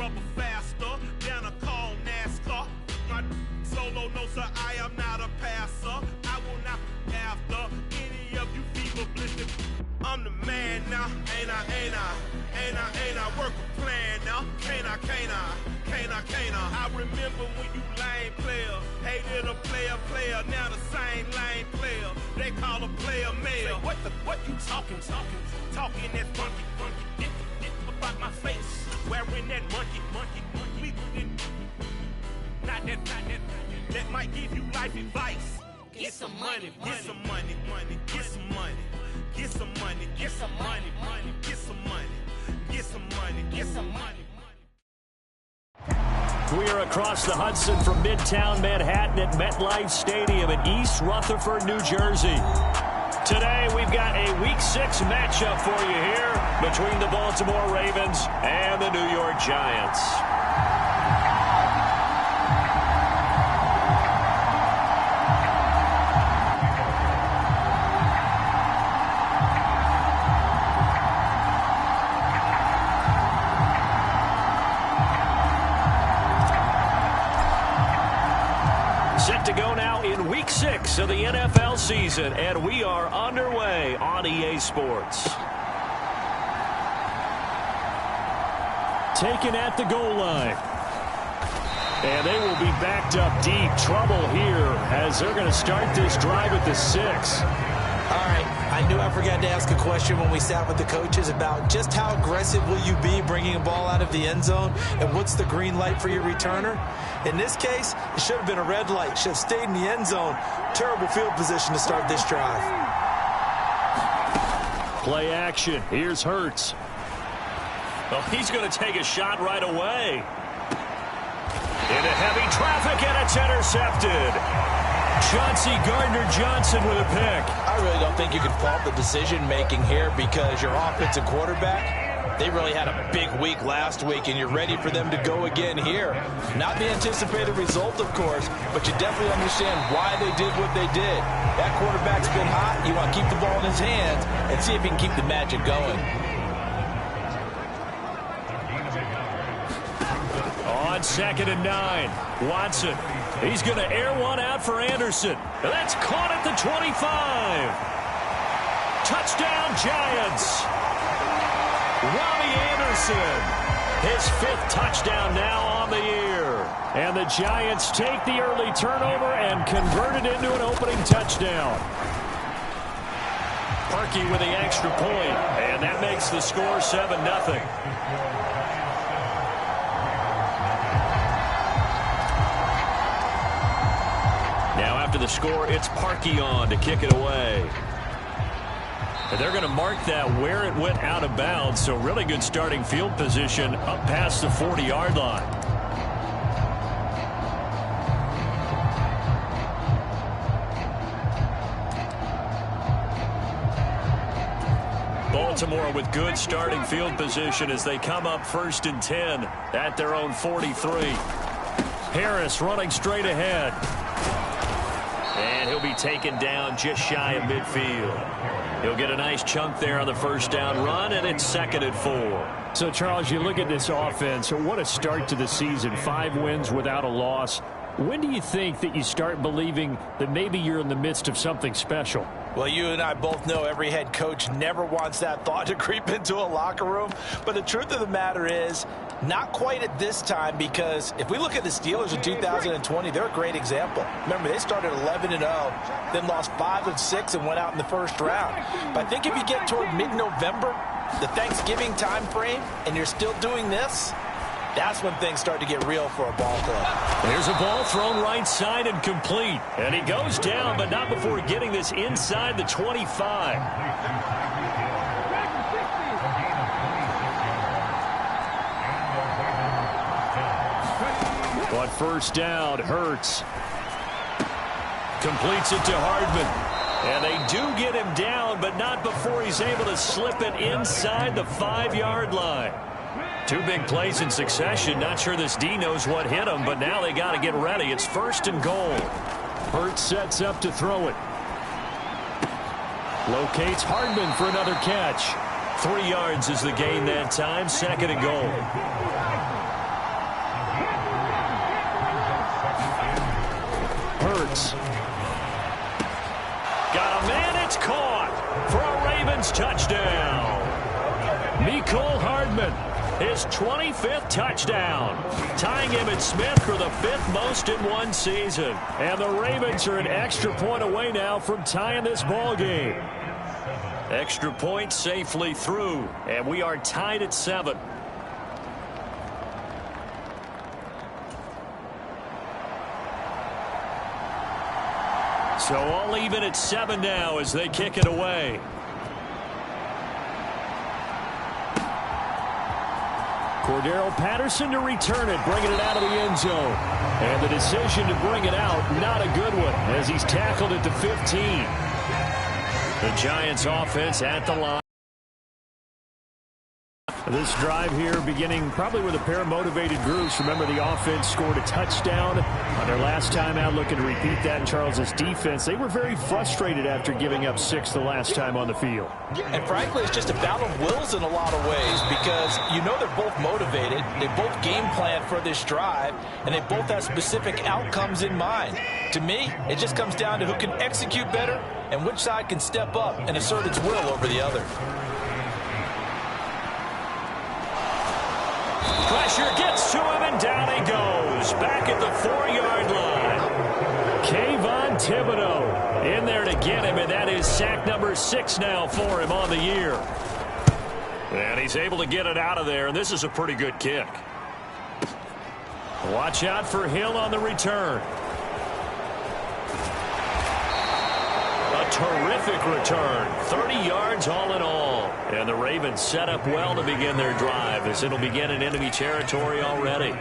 rubber faster than a call NASCAR. My solo, no sir, I am not a passer. I will not after any of you fever blistered. I'm the man now, ain't I? Work a plan now, can't I? I remember when you lame player, hated a player, now the same lame player, they call a player mayor. What you talking that funky, about my face, wearing that monkey, not that might give you life advice. Get some money, get some money, get some money, get some money, get some money, get some money, get some money, get some money. We are across the Hudson from Midtown Manhattan at MetLife Stadium in East Rutherford, New Jersey. Today we've got a Week 6 matchup for you here between the Baltimore Ravens and the New York Giants. Set to go now in Week 6 of the NFL season, and we are underway on EA Sports. Taken at the goal line. And they will be backed up deep. Trouble here as they're going to start this drive at the 6. All right, I knew I forgot to ask a question when we sat with the coaches about just how aggressive will you be bringing a ball out of the end zone, and what's the green light for your returner? In this case, it should have been a red light. Should have stayed in the end zone. Terrible field position to start this drive. Play action. Here's Hurts. Oh, he's going to take a shot right away. Into heavy traffic, and it's intercepted. Chauncey Gardner-Johnson with a pick. I really don't think you can fault the decision-making here because your offensive quarterback, they really had a big week last week, and you're ready for them to go again here. Not the anticipated result, of course, but you definitely understand why they did what they did. That quarterback's been hot. You want to keep the ball in his hands and see if he can keep the magic going. On 2nd and 9, Watson. He's going to air one out for Anderson. That's caught at the 25. Touchdown, Giants. Robbie Anderson, his 5th touchdown now on the year. And the Giants take the early turnover and convert it into an opening touchdown. Parkey with the extra point, and that makes the score 7-0. Now after the score, it's Parkey on to kick it away. And they're going to mark that where it went out of bounds, so really good starting field position up past the 40-yard line. Baltimore with good starting field position as they come up 1st and 10 at their own 43. Harris running straight ahead. And he'll be taken down just shy of midfield. He'll get a nice chunk there on the first down run, and it's 2nd and 4. So, Charles, you look at this offense, what a start to the season. 5 wins without a loss. When do you think that you start believing that maybe you're in the midst of something special? Well, you and I both know every head coach never wants that thought to creep into a locker room. But the truth of the matter is, not quite at this time, because if we look at the Steelers in 2020, they're a great example. Remember, they started 11-0, then lost 5 of 6 and went out in the first round. But I think if you get toward mid-November, the Thanksgiving time frame, and you're still doing this, that's when things start to get real for a ball club. There's a ball thrown right side and complete. And he goes down, but not before getting this inside the 25. But first down, Hurts. Completes it to Hardman. And they do get him down, but not before he's able to slip it inside the 5-yard line. 2 big plays in succession. Not sure this D knows what hit him, but now they got to get ready. It's 1st and goal. Hurts sets up to throw it. Locates Hardman for another catch. 3 yards is the gain that time. 2nd and goal. Hurts. Got a man, it's caught for a Ravens touchdown. Mecole Hardman, his 25th touchdown, tying Emmitt Smith for the 5th most in one season. And the Ravens are an extra point away now from tying this ball game. Extra point safely through, and we are tied at 7. So all even at 7 now as they kick it away. Cordero Patterson to return it, bringing it out of the end zone. And the decision to bring it out, not a good one, as he's tackled at the 15. The Giants offense at the line. This drive here beginning probably with a pair of motivated groups. Remember, the offense scored a touchdown on their last time out, looking to repeat that in Charles's defense. They were very frustrated after giving up 6 the last time on the field. And frankly, it's just a battle of wills in a lot of ways, because you know they're both motivated. They both game plan for this drive, and they both have specific outcomes in mind. To me, it just comes down to who can execute better and which side can step up and assert its will over the other. Pressure gets to him, and down he goes. Back at the 4-yard line. Kayvon Thibodeau in there to get him, and that is sack number 6 now for him on the year. And he's able to get it out of there, and this is a pretty good kick. Watch out for Hill on the return. A terrific return. 30 yards all in all. And the Ravens set up well to begin their drive, as it'll begin in enemy territory already.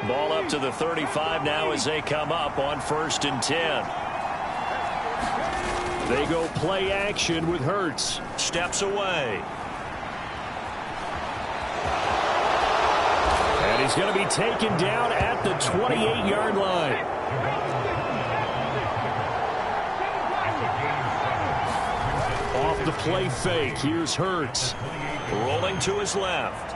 Ball up to the 35 now as they come up on 1st and 10. They go play action with Hurts. Steps away. And he's going to be taken down at the 28-yard line. Off the play fake, here's Hurts. Rolling to his left.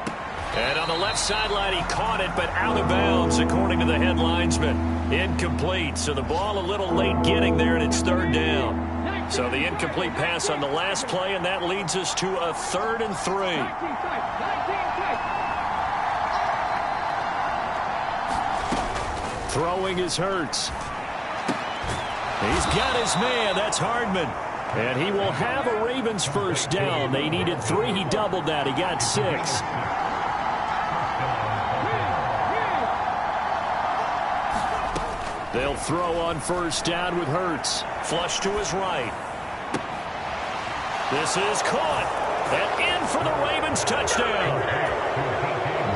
And on the left sideline, he caught it, but out of bounds, according to the head linesman. Incomplete, so the ball a little late getting there, and it's 3rd down. So the incomplete pass on the last play, and that leads us to a 3rd and 3. Throwing is Hurts. He's got his man. That's Hardman. And he will have a Ravens 1st down. They needed 3. He doubled that. He got 6. They'll throw on 1st down with Hurts. Flush to his right. This is caught. And in for the Ravens touchdown.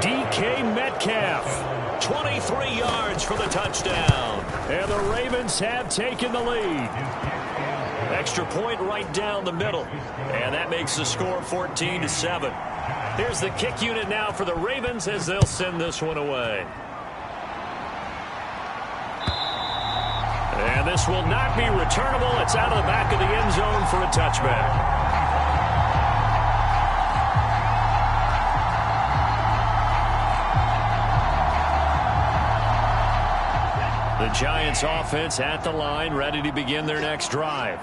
DK Metcalf. 23 yards for the touchdown. And the Ravens have taken the lead. Extra point right down the middle. And that makes the score 14-7. Here's the kick unit now for the Ravens as they'll send this one away. And this will not be returnable. It's out of the back of the end zone for a touchback. The Giants offense at the line, ready to begin their next drive.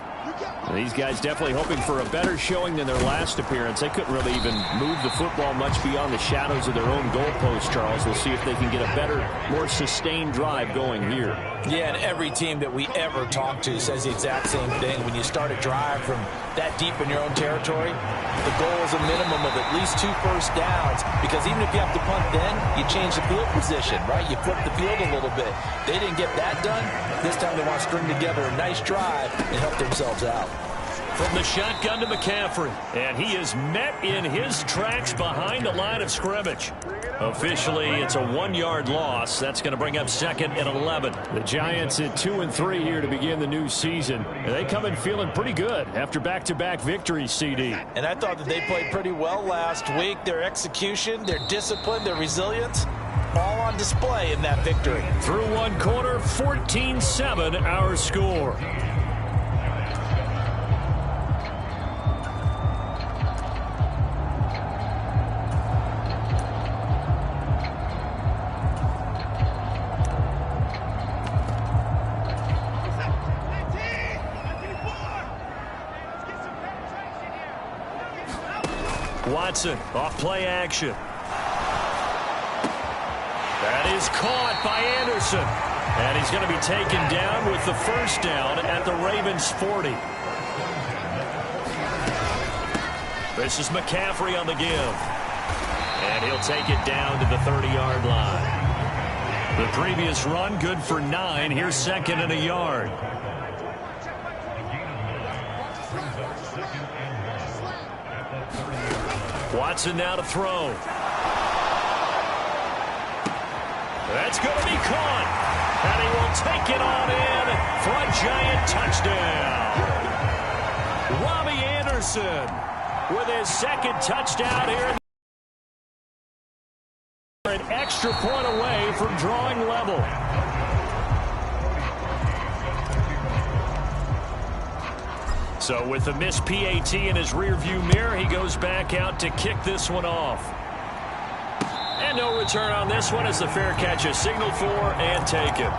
These guys definitely hoping for a better showing than their last appearance. They couldn't really even move the football much beyond the shadows of their own goalpost, Charles. We'll see if they can get a better, more sustained drive going here. Yeah, and every team that we ever talk to says the exact same thing. When you start a drive from that deep in your own territory, the goal is a minimum of at least 2 first downs, because even if you have to punt then, you change the field position, right? You flip the field a little bit. They didn't get that done. This time they want to string together a nice drive and help themselves out. From the shotgun to McCaffrey, and he is met in his tracks behind the line of scrimmage. Officially, it's a 1-yard loss. That's going to bring up 2nd and 11. The Giants at 2-3 here to begin the new season. And they come in feeling pretty good after back-to-back victories, CD. And I thought that they played pretty well last week. Their execution, their discipline, their resilience, all on display in that victory. Through one quarter, 14-7 our score. Watson off play action. That is caught by Anderson. And he's going to be taken down with the first down at the Ravens 40. This is McCaffrey on the give. And he'll take it down to the 30-yard line. The previous run good for 9. Here's second and a yard. Watson now to throw. That's going to be caught. And he will take it on in for a giant touchdown. Robbie Anderson with his second touchdown here. An extra point away from drawing level. So with the missed PAT in his rearview mirror, he goes back out to kick this one off. And no return on this one as the fair catch is signaled for and taken.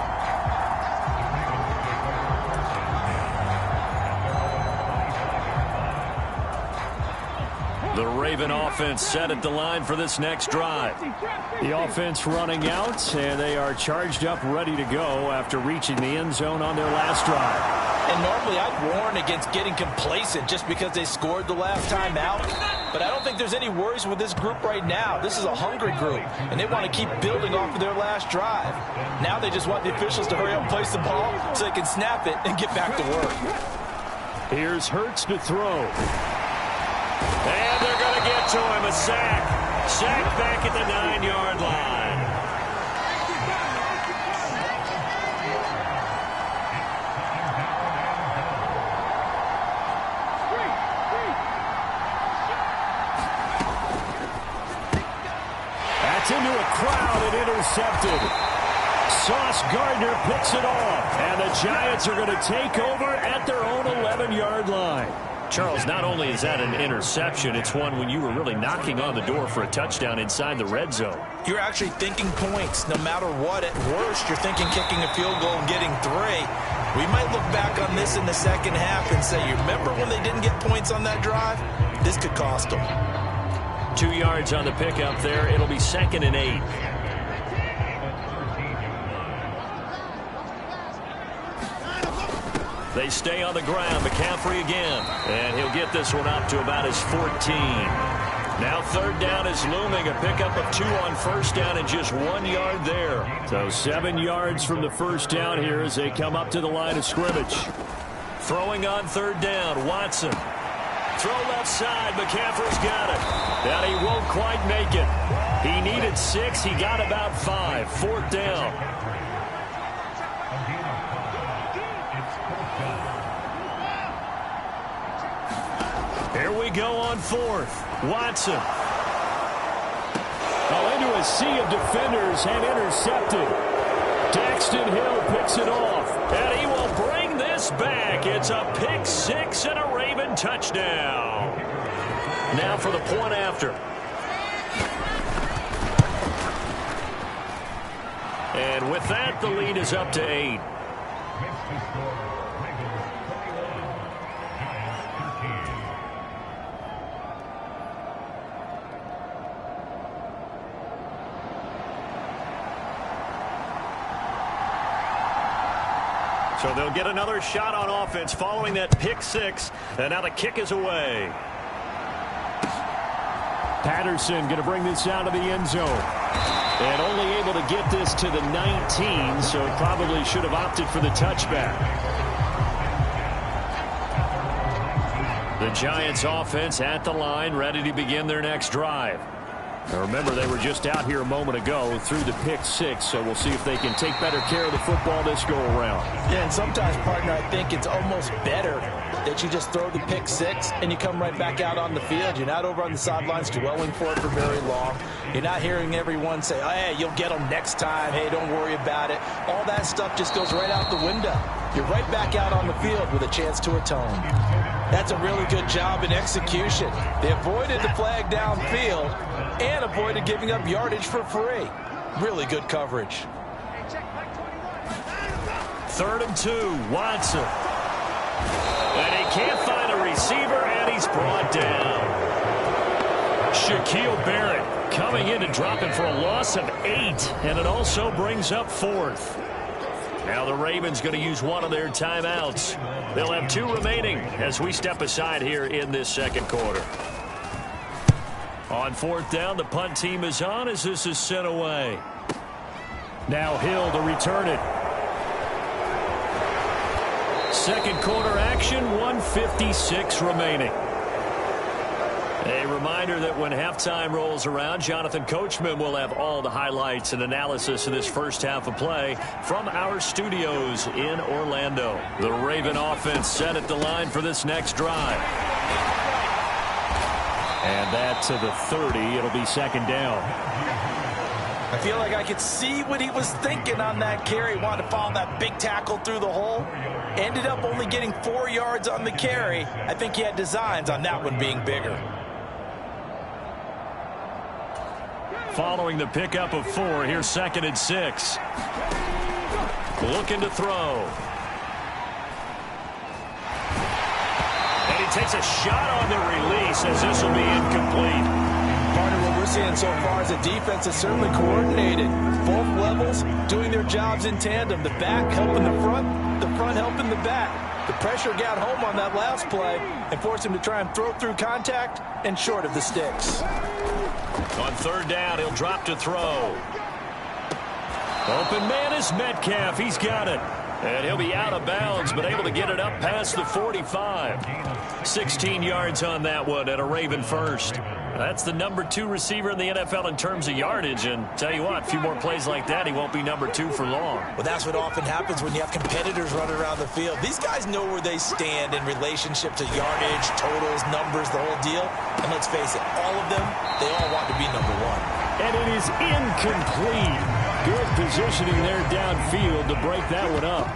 The Raven offense set at the line for this next drive. The offense running out, and they are charged up, ready to go after reaching the end zone on their last drive. And normally I'd warn against getting complacent just because they scored the last time out. But I don't think there's any worries with this group right now. This is a hungry group, and they want to keep building off of their last drive. Now they just want the officials to hurry up and place the ball so they can snap it and get back to work. Here's Hurts to throw. And they're going to get to him. A sack. Sack back at the 9-yard line. That's into a crowd and intercepted. Sauce Gardner picks it off. And the Giants are going to take over at their own 11-yard line. Charles, not only is that an interception, it's one when you were really knocking on the door for a touchdown inside the red zone. You're actually thinking points no matter what. At worst, you're thinking kicking a field goal and getting 3. We might look back on this in the second half and say, you remember when they didn't get points on that drive? This could cost them. 2 yards on the pickup there. It'll be 2nd and 8. They stay on the ground. McCaffrey again. And he'll get this one up to about his 14. Now 3rd down is looming. A pickup of 2 on 1st down and just 1 yard there. So 7 yards from the 1st down here as they come up to the line of scrimmage. Throwing on 3rd down. Watson. Throw left side. McCaffrey's got it. And he won't quite make it. He needed 6. He got about 5. 4th down. Here we go on 4th. Watson. Into a sea of defenders and intercepted. Daxton Hill picks it off. And he will bring this back. It's a pick 6 and a Raven touchdown. Now for the point after. And with that, the lead is up to 8. So they'll get another shot on offense following that pick 6. And now the kick is away. Patterson going to bring this out of the end zone. And only able to get this to the 19, so probably should have opted for the touchback. The Giants offense at the line, ready to begin their next drive. Now remember, they were just out here a moment ago through the pick 6, so we'll see if they can take better care of the football this go around. Yeah, and sometimes, partner, I think it's almost better that you just throw the pick 6 and you come right back out on the field. You're not over on the sidelines dwelling for it for very long. You're not hearing everyone say, oh, hey, you'll get them next time. Hey, don't worry about it. All that stuff just goes right out the window. You're right back out on the field with a chance to atone. That's a really good job in execution. They avoided the flag downfield and avoided giving up yardage for free. Really good coverage. 3rd and 2, Watson. And he can't find a receiver, and he's brought down. Shaquille Barrett coming in to drop it for a loss of 8, and it also brings up 4th. Now the Ravens going to use one of their timeouts. They'll have 2 remaining as we step aside here in this second quarter. On 4th down, the punt team is on as this is sent away. Now Hill to return it. Second quarter action, 1:56 remaining. A reminder that when halftime rolls around, Jonathan Coachman will have all the highlights and analysis of this first half of play from our studios in Orlando. The Raven offense set at the line for this next drive. And that to the 30. It'll be second down. I feel like I could see what he was thinking on that carry. Wanted to follow that big tackle through the hole. Ended up only getting 4 yards on the carry. I think he had designs on that one being bigger. Following the pickup of 4, here's 2nd and 6. Looking to throw. And he takes a shot on the release as this will be incomplete. Partner, what we're seeing so far is the defense is certainly coordinated. Both levels doing their jobs in tandem. The back helping the front helping the back. The pressure got home on that last play and forced him to try and throw through contact and short of the sticks. On 3rd down, he'll drop to throw. Open man is Metcalf. He's got it. And he'll be out of bounds, but able to get it up past the 45. 16 yards on that one and a Raven first. That's the number 2 receiver in the NFL in terms of yardage. And tell you what, a few more plays like that, he won't be number 2 for long. Well, that's what often happens when you have competitors running around the field. These guys know where they stand in relationship to yardage, totals, numbers, the whole deal. And let's face it, all of them, they all want to be number 1. And it is incomplete. Good positioning there downfield to break that one up.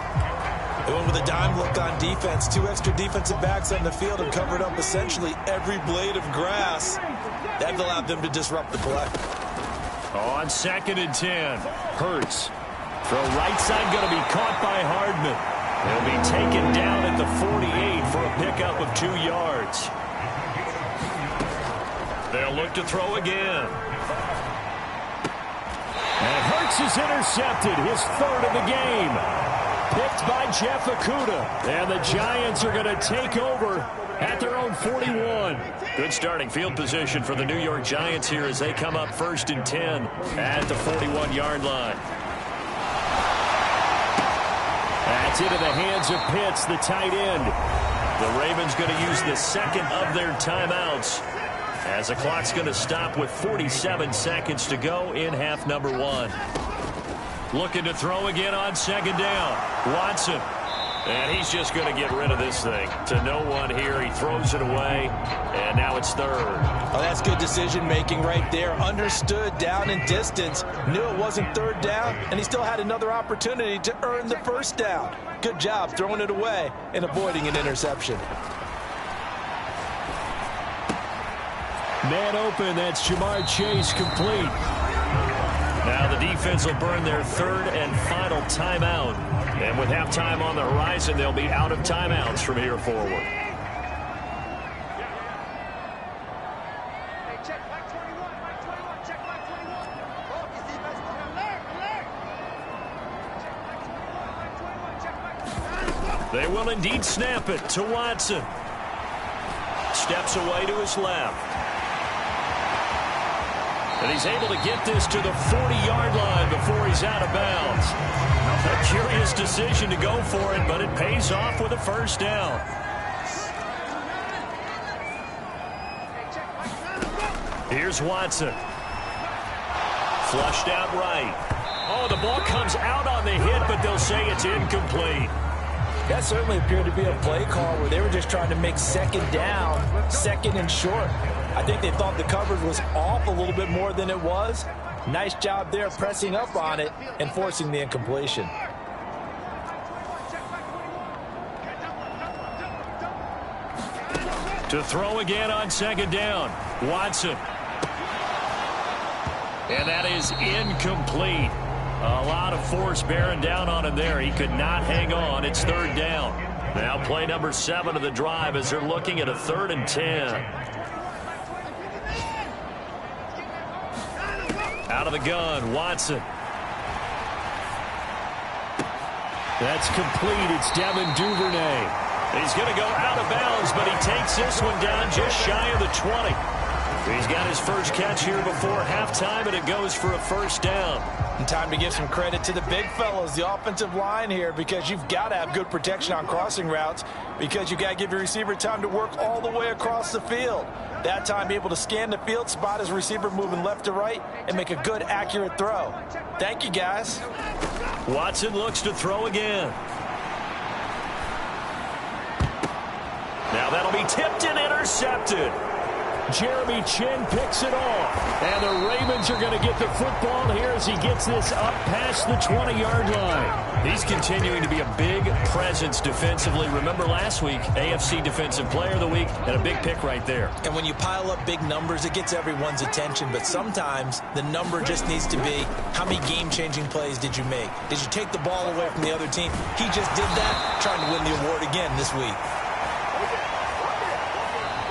They went with a dime look on defense. 2 extra defensive backs on the field and covered up essentially every blade of grass. That allowed them to disrupt the play. On 2nd and 10, Hurts. Throw right side going to be caught by Hardman. He'll be taken down at the 48 for a pickup of 2 yards. They'll look to throw again. And Hurts is intercepted, his 3rd of the game. Picked by Jeff Okudah. And the Giants are going to take over at their own 41. Good starting field position for the New York Giants here as they come up 1st and 10 at the 41-yard line. That's into the hands of Pitts, the tight end. The Ravens going to use the 2nd of their timeouts as the clock's going to stop with 47 seconds to go in half number 1. Looking to throw again on 2nd down. Watson. And he's just going to get rid of this thing. To no one here. He throws it away. And now it's 3rd. Oh, that's good decision-making right there. Understood down and distance. Knew it wasn't 3rd down. And he still had another opportunity to earn the 1st down. Good job throwing it away and avoiding an interception. Man open. That's Jamar Chase complete. Now the defense will burn their 3rd and final timeout. And with halftime on the horizon, they'll be out of timeouts from here forward. They will indeed snap it to Watson. Steps away to his left. And he's able to get this to the 40-yard line before he's out of bounds. A curious decision to go for it, but it pays off with a 1st down. Here's Watson. Flushed out right. Oh, the ball comes out on the hit, but they'll say it's incomplete. That certainly appeared to be a play call where they were just trying to make 2nd down, 2nd and short. I think they thought the coverage was off a little bit more than it was. Nice job there pressing up on it and forcing the incompletion. To throw again on 2nd down. Watson. And that is incomplete. A lot of force bearing down on him there. He could not hang on. It's 3rd down. Now play number 7 of the drive as they're looking at a 3rd and 10. Out of the gun, Watson. That's complete. It's Devin Duvernay. He's going to go out of bounds, but he takes this one down just shy of the 20. He's got his first catch here before halftime, and it goes for a first down. And time to give some credit to the big fellas, the offensive line here, because you've got to have good protection on crossing routes, because you've got to give your receiver time to work all the way across the field. That time, be able to scan the field, spot his receiver moving left to right, and make a good, accurate throw. Thank you, guys. Watson looks to throw again. Now that'll be tipped and intercepted. Jeremy Chin picks it off. And the Ravens are going to get the football here as he gets this up past the 20-yard line. He's continuing to be a big presence defensively. Remember last week, AFC Defensive Player of the Week, and a big pick right there. And when you pile up big numbers, it gets everyone's attention. But sometimes the number just needs to be, how many game-changing plays did you make? Did you take the ball away from the other team? He just did that, trying to win the award again this week.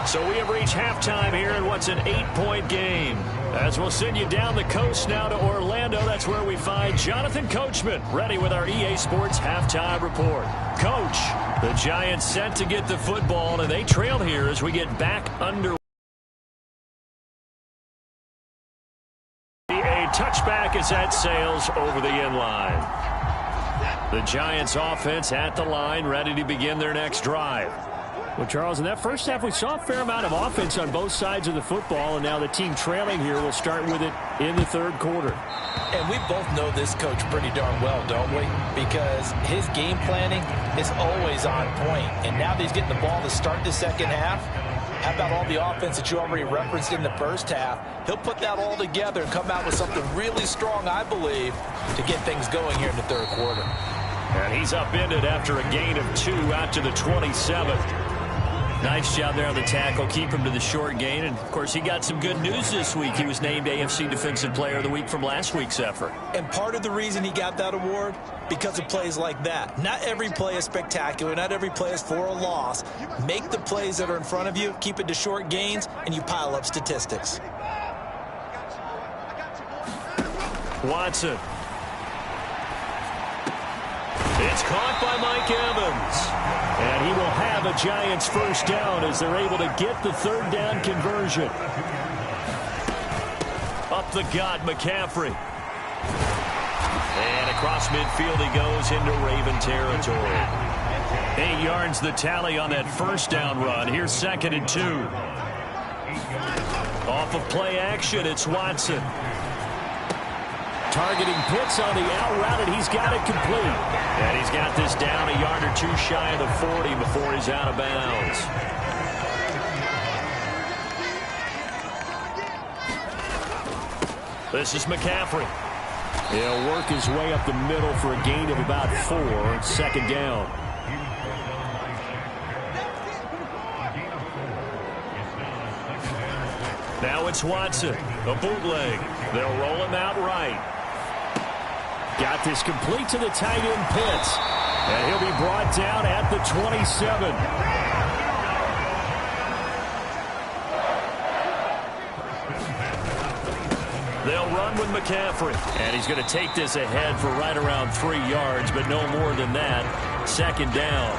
So we have reached halftime here in what's an 8-point game. As we'll send you down the coast now to Orlando, that's where we find Jonathan Coachman, ready with our EA Sports halftime report. Coach, the Giants set to get the football, and they trail here as we get back under. A touchback as that sails over the end line. The Giants offense at the line, ready to begin their next drive. Well, Charles, in that first half, we saw a fair amount of offense on both sides of the football, and now the team trailing here will start with it in the third quarter. And we both know this coach pretty darn well, don't we? Because his game planning is always on point. And now that he's getting the ball to start the second half, how about all the offense that you already referenced in the first half? He'll put that all together and come out with something really strong, I believe, to get things going here in the third quarter. And he's upended after a gain of 2 out to the 27. Nice job there on the tackle. Keep him to the short gain. And, of course, he got some good news this week. He was named AFC Defensive Player of the Week from last week's effort. And part of the reason he got that award, because of plays like that. Not every play is spectacular. Not every play is for a loss. Make the plays that are in front of you, keep it to short gains, and you pile up statistics. Watson. It's caught by Mike Evans. And he will have a Giants first down as they're able to get the third down conversion. Up the gut, McCaffrey. And across midfield he goes into Raven territory. 8 yards the tally on that first down run. Here's 2nd and 2. Off of play action, it's Watson. Targeting Pitts on the out route, and he's got it complete. And he's got this down a yard or 2 shy of the 40 before he's out of bounds. This is McCaffrey. He'll work his way up the middle for a gain of about 4. 2nd down. Now it's Watson. A bootleg. They'll roll him out right. Got this complete to the tight end Pitts. And he'll be brought down at the 27. They'll run with McCaffrey. And he's going to take this ahead for right around 3 yards, but no more than that. 2nd down.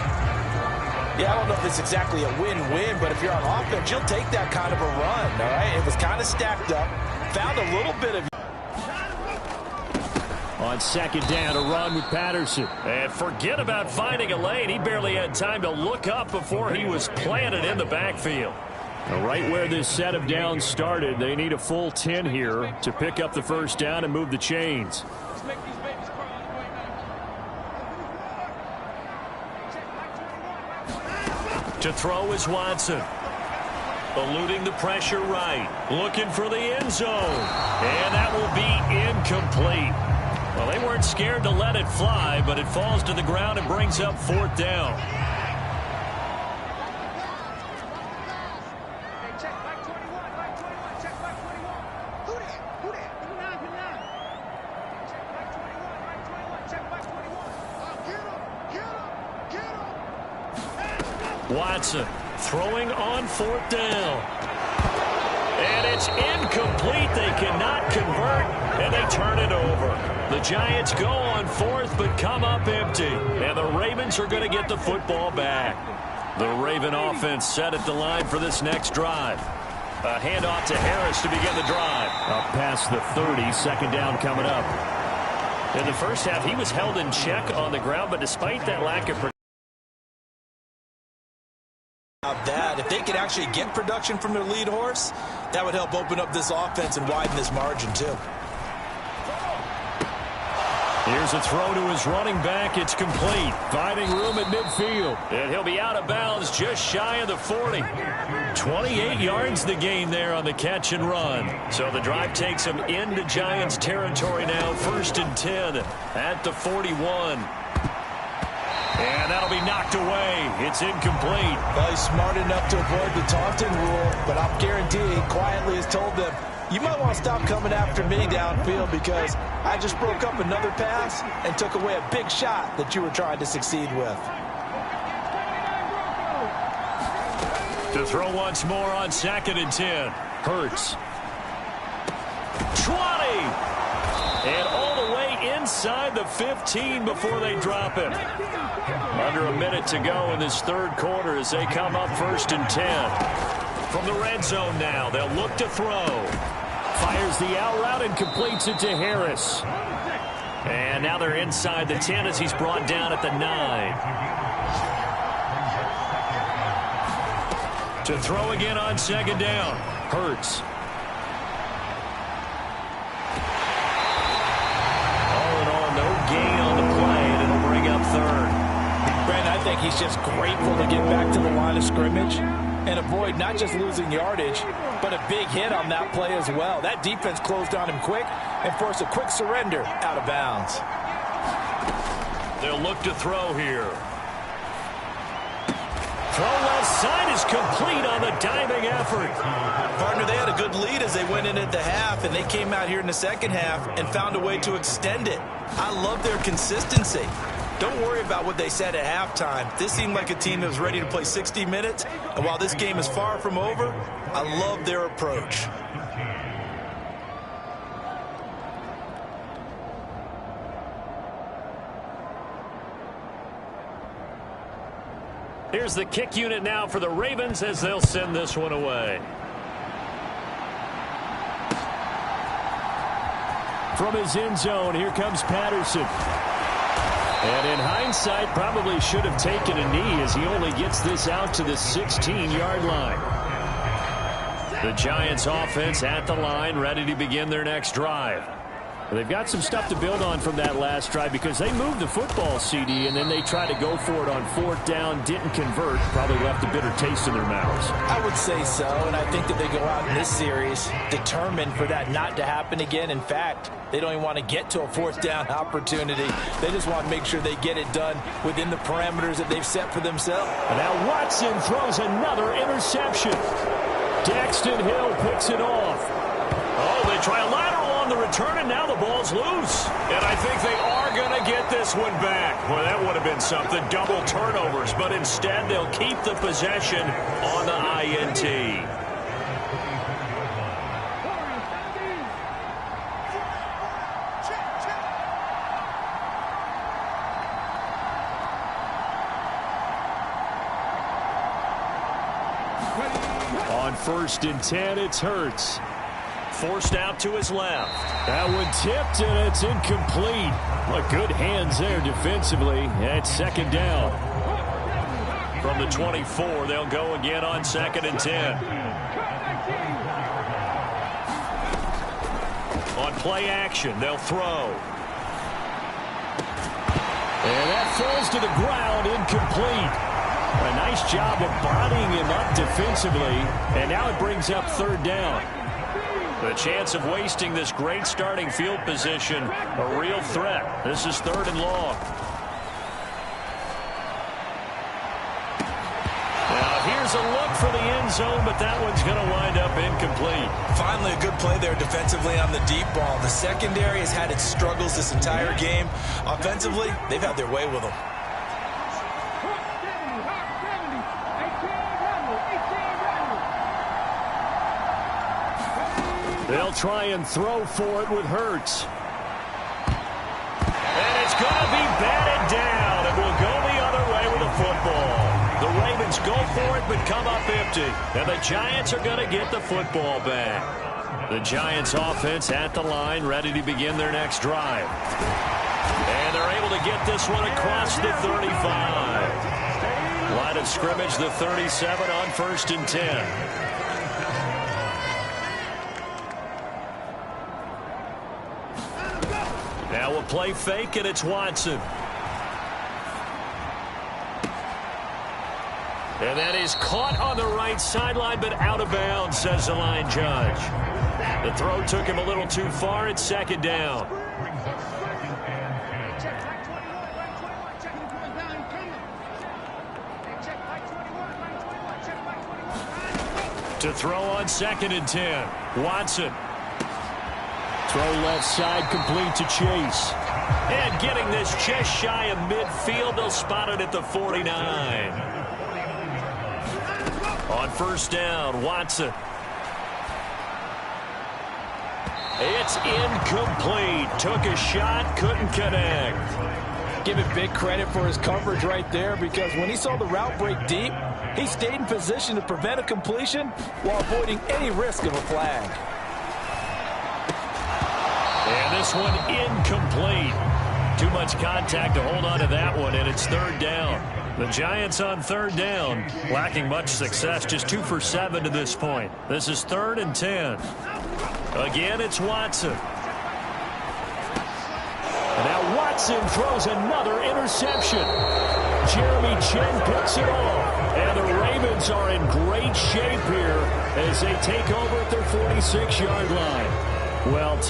Yeah, I don't know if it's exactly a win-win, but if you're on offense, you'll take that kind of a run, all right? It was kind of stacked up. Found a little bit of... On 2nd down, a run with Patterson. And forget about finding a lane. He barely had time to look up before he was planted in the backfield. Now, right where this set of downs started, they need a full 10 here to pick up the first down and move the chains. To throw is Watson. Eluding the pressure right. Looking for the end zone. And that will be incomplete. Well, they weren't scared to let it fly, but it falls to the ground and brings up 4th down. Watson throwing on 4th down. And it's incomplete. They cannot convert, and they turn it over. The Giants go on fourth, but come up empty. And the Ravens are going to get the football back. The Raven offense set at the line for this next drive. A handoff to Harris to begin the drive. Up past the 30, second down coming up. In the first half, he was held in check on the ground, but despite that lack of production, if they could actually get production from their lead horse, that would help open up this offense and widen this margin too. Here's a throw to his running back. It's complete. Finding room at midfield. And he'll be out of bounds just shy of the 40. 28 yards the gain there on the catch and run. So the drive takes him into Giants territory now. 1st and 10 at the 41. And that'll be knocked away. It's incomplete. Well, he's smart enough to avoid the taunting rule, but I'll guarantee he quietly has told them, you might want to stop coming after me downfield because I just broke up another pass and took away a big shot that you were trying to succeed with. To throw once more on 2nd and 10. Hurts. 20. And all the way inside the 15 before they drop him. Under a minute to go in this third quarter as they come up 1st and 10. From the red zone now, they'll look to throw. Fires the out route and completes it to Harris. And now they're inside the 10 as he's brought down at the 9. To throw again on 2nd down. Hurts. All in all, no gain on the play, and it'll bring up 3rd. Brandon, I think he's just grateful to get back to the line of scrimmage and avoid not just losing yardage, but a big hit on that play as well. That defense closed on him quick and forced a quick surrender out of bounds. They'll look to throw here. Throw left side is complete on the diving effort. Partner, they had a good lead as they went in at the half, and they came out here in the second half and found a way to extend it. I love their consistency. Don't worry about what they said at halftime. This seemed like a team that was ready to play 60 minutes, and while this game is far from over, I love their approach. Here's the kick unit now for the Ravens as they'll send this one away. From his end zone, here comes Patterson. And in hindsight, probably should have taken a knee as he only gets this out to the 16-yard line. The Giants offense at the line, ready to begin their next drive. They've got some stuff to build on from that last drive because they moved the football, CD, and then they tried to go for it on 4th down, didn't convert, probably left a bitter taste in their mouths. I would say so, and I think that they go out in this series determined for that not to happen again. In fact, they don't even want to get to a 4th down opportunity. They just want to make sure they get it done within the parameters that they've set for themselves. And now Watson throws another interception. Daxton Hill picks it off. Oh, they try a lateral on the return, and now the ball's loose. And I think they are going to get this one back. Well, that would have been something, double turnovers, but instead they'll keep the possession on the INT. On 1st and 10, it's Hurts. Forced out to his left. That one tipped, and it's incomplete. Well, good hands there defensively. And it's 2nd down. From the 24, they'll go again on 2nd and 10. On play action, they'll throw. And that falls to the ground, incomplete. A nice job of bodying him up defensively, and now it brings up 3rd down. The chance of wasting this great starting field position, a real threat. This is 3rd and long. Now here's a look for the end zone, but that one's going to wind up incomplete. Finally a good play there defensively on the deep ball. The secondary has had its struggles this entire game. Offensively, they've had their way with them. They'll try and throw for it with Hurts. And it's going to be batted down, and will go the other way with the football. The Ravens go for it, but come up empty. And the Giants are going to get the football back. The Giants offense at the line, ready to begin their next drive. And they're able to get this one across the 35. Line of scrimmage, the 37 on 1st and 10. Now we'll play fake, and it's Watson. And that is caught on the right sideline, but out of bounds, says the line judge. The throw took him a little too far. It's 2nd down. To throw on 2nd and 10. Watson. Throw left side, complete to Chase. And getting this just shy of midfield, they'll spot it at the 49. On 1st down, Watson. It's incomplete. Took a shot, couldn't connect. Give him big credit for his coverage right there, because when he saw the route break deep, he stayed in position to prevent a completion while avoiding any risk of a flag. And this one incomplete. Too much contact to hold on to that one, and it's 3rd down. The Giants on 3rd down, lacking much success, just 2 for 7 to this point. This is 3rd and 10. Again, it's Watson. And now Watson throws another interception. Jeremy Chin picks it off. And the Ravens are in great shape here as they take over at their 46-yard line. Well,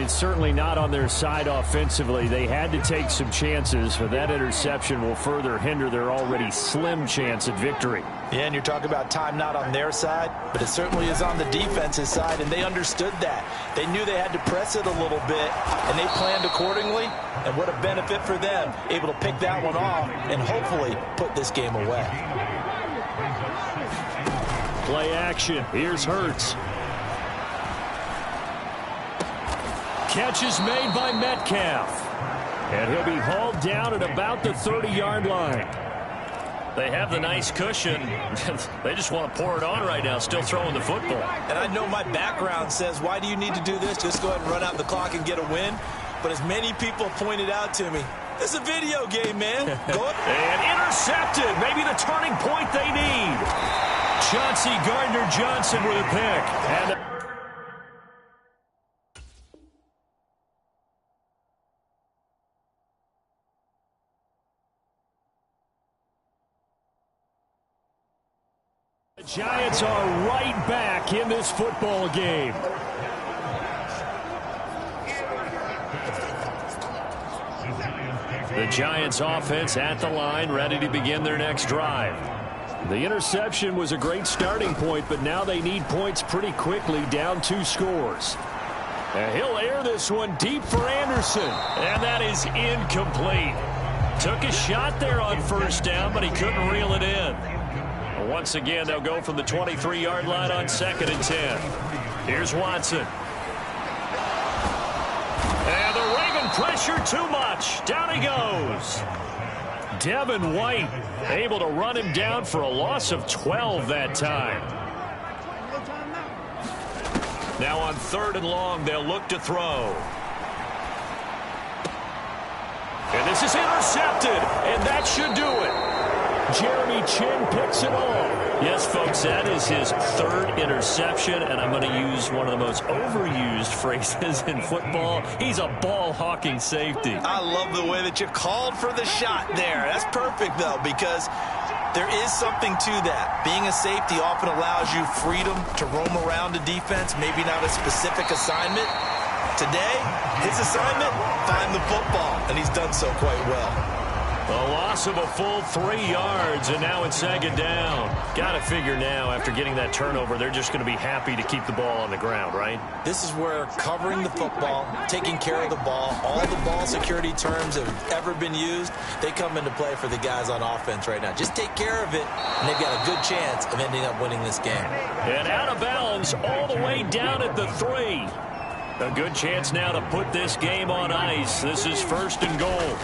certainly not on their side offensively. They had to take some chances, but that interception will further hinder their already slim chance at victory. Yeah, and you're talking about time not on their side, but it certainly is on the defense's side, and they understood that. They knew they had to press it a little bit, and they planned accordingly, and what a benefit for them, able to pick that one off and hopefully put this game away. Play action. Here's Hurts. Catch is made by Metcalf. And he'll be hauled down at about the 30-yard line. They have the nice cushion. They just want to pour it on right now, still throwing the football. And I know my background says, why do you need to do this? Just go ahead and run out the clock and get a win. But as many people pointed out to me, this is a video game, man. Go and intercepted. Maybe the turning point they need. Chauncey Gardner-Johnson with a pick. And the Giants are right back in this football game. The Giants offense at the line, ready to begin their next drive. The interception was a great starting point, but now they need points pretty quickly, down 2 scores. And he'll air this one deep for Anderson, and that is incomplete. Took a shot there on 1st down, but he couldn't reel it in. Once again, they'll go from the 23-yard line on 2nd and 10. Here's Watson. And the Raven pressure too much. Down he goes. Devin White able to run him down for a loss of 12 that time. Now on 3rd and long, they'll look to throw. And this is intercepted, and that should do it. Jeremy Chin picks it off. Yes, folks, that is his 3rd interception, and I'm going to use one of the most overused phrases in football. He's a ball-hawking safety. I love the way that you called for the shot there. That's perfect, though, because there is something to that. Being a safety often allows you freedom to roam around the defense, maybe not a specific assignment. Today, his assignment, find the football, and he's done so quite well. A loss loss of a full 3 yards, and now it's second down. Got to figure now, after getting that turnover, they're just going to be happy to keep the ball on the ground, right? This is where covering the football, taking care of the ball, all the ball security terms that have ever been used, they come into play for the guys on offense right now. Just take care of it, and they've got a good chance of ending up winning this game. And out of bounds all the way down at the 3. A good chance now to put this game on ice. This is first and goal.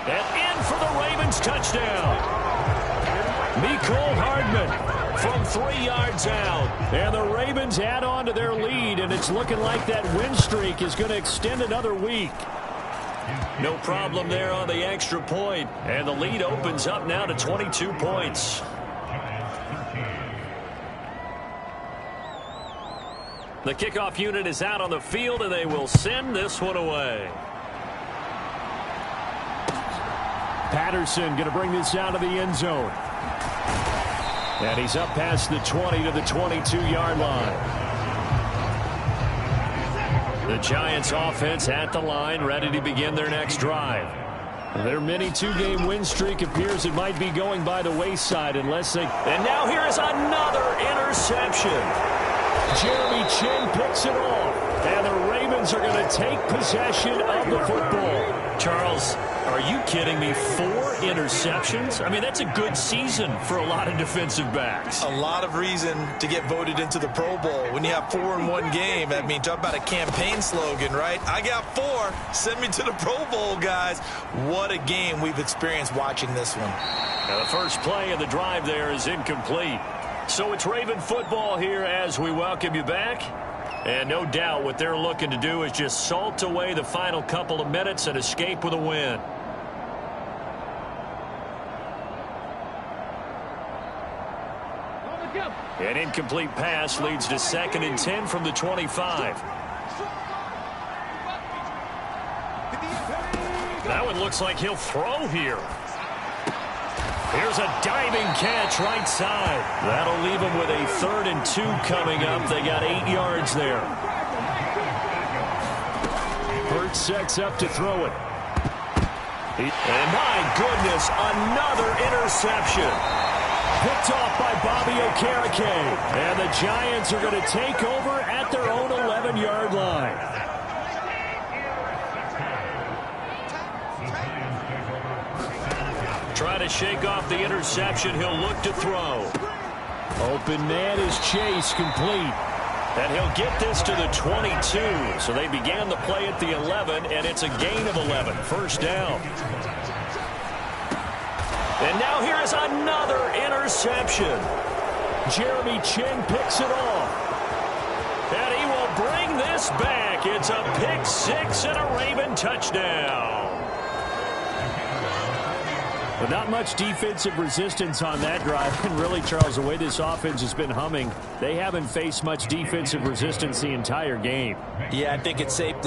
And in for the Ravens touchdown. Mecole Hardman from 3 yards out. And the Ravens add on to their lead, and it's looking like that win streak is going to extend another week. No problem there on the extra point. And the lead opens up now to 22 points. The kickoff unit is out on the field, and they will send this one away. Patterson going to bring this out of the end zone. And he's up past the 20 to the 22-yard line. The Giants offense at the line, ready to begin their next drive. Their mini 2-game win streak appears it might be going by the wayside unless they... And now here is another interception. Jeremy Chin picks it off, and the Ravens are going to take possession of the football. Charles, are you kidding me? 4 interceptions? I mean, that's a good season for a lot of defensive backs. A lot of reason to get voted into the Pro Bowl. When you have 4 in one game, I mean, talk about a campaign slogan, right? I got 4. Send me to the Pro Bowl, guys. What a game we've experienced watching this one. Now, the first play of the drive there is incomplete. So it's Raven football here as we welcome you back. And no doubt what they're looking to do is just salt away the final couple of minutes and escape with a win. An incomplete pass leads to 2nd and 10 from the 25. That one looks like he'll throw here. Here's a diving catch right side. That'll leave them with a 3rd and 2 coming up. They got 8 yards there. Hurts sets up to throw it. And my goodness, another interception. Picked off by Bobby Okereke. And the Giants are going to take over at their own 11-yard line. Try to shake off the interception. He'll look to throw. Open man is Chase, complete. And he'll get this to the 22. So they began the play at the 11, and it's a gain of 11. First down. And now here is another interception. Jeremy Chin picks it off. And he will bring this back. It's a pick 6 and a Raven touchdown. But not much defensive resistance on that drive. And really, Charles, the way this offense has been humming, they haven't faced much defensive resistance the entire game. Yeah, I think it's safe to